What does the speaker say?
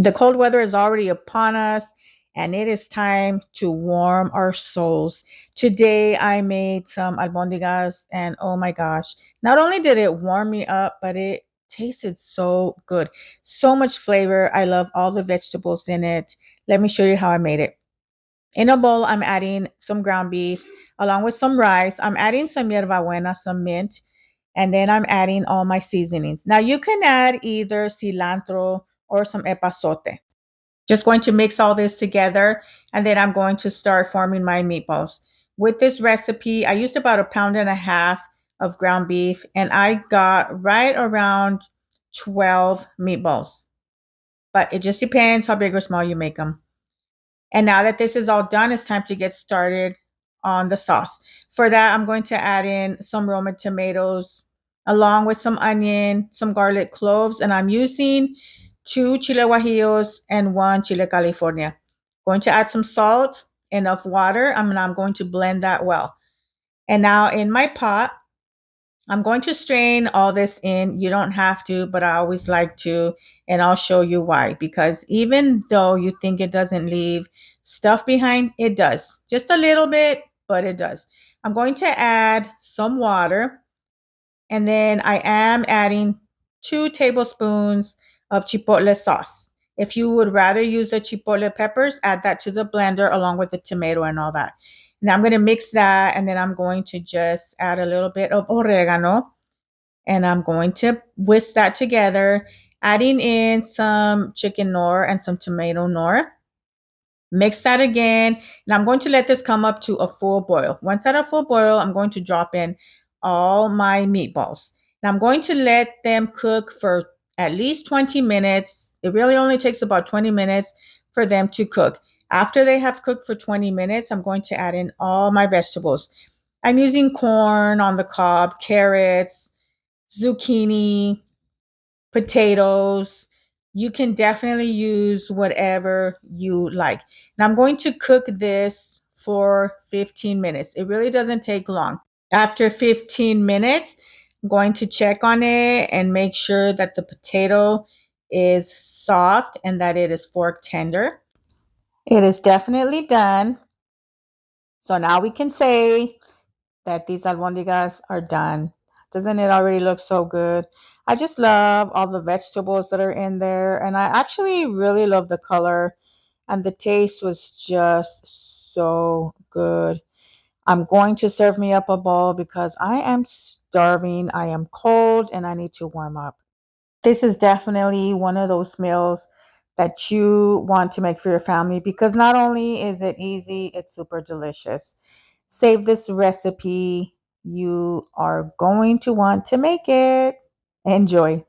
The cold weather is already upon us, and it is time to warm our souls. Today, I made some albondigas, and oh my gosh, not only did it warm me up, but it tasted so good. So much flavor. I love all the vegetables in it. Let me show you how I made it. In a bowl, I'm adding some ground beef along with some rice. I'm adding some yerbabuena, some mint, and then I'm adding all my seasonings. Now, you can add either cilantro or some epazote. Just going to mix all this together, and then I'm going to start forming my meatballs. With this recipe, I used about 1.5 pounds of ground beef, and I got right around 12 meatballs. But it just depends how big or small you make them. And now that this is all done, it's time to get started on the sauce. For that, I'm going to add in some Roma tomatoes along with some onion, some garlic cloves, and I'm using 2 chile guajillos and 1 chile California. Going to add some salt, enough water, and I'm going to blend that well. And now in my pot, I'm going to strain all this in. You don't have to, but I always like to, and I'll show you why. Because even though you think it doesn't leave stuff behind, it does. Just a little bit, but it does. I'm going to add some water, and then I am adding 2 tablespoons of chipotle sauce. If you would rather use the chipotle peppers, add that to the blender along with the tomato and all that. Now I'm going to mix that, and then I'm going to just add a little bit of oregano, and I'm going to whisk that together, adding in some chicken nor and some tomato nor. Mix that again, and I'm going to let this come up to a full boil. Once at a full boil, I'm going to drop in all my meatballs. Now I'm going to let them cook for at least 20 minutes. It really only takes about 20 minutes for them to cook. After they have cooked for 20 minutes, I'm going to add in all my vegetables. I'm using corn on the cob, carrots, zucchini, potatoes. You can definitely use whatever you like. Now I'm going to cook this for 15 minutes. It really doesn't take long. After 15 minutes, I'm going to check on it and make sure that the potato is soft and that it is fork tender. It is definitely done. So now we can say that these albondigas are done. Doesn't it already look so good? I just love all the vegetables that are in there, and I actually really love the color, and the taste was just so good. I'm going to serve me up a bowl because I am starving. I am cold and I need to warm up. This is definitely one of those meals that you want to make for your family because not only is it easy, it's super delicious. Save this recipe. You are going to want to make it. Enjoy.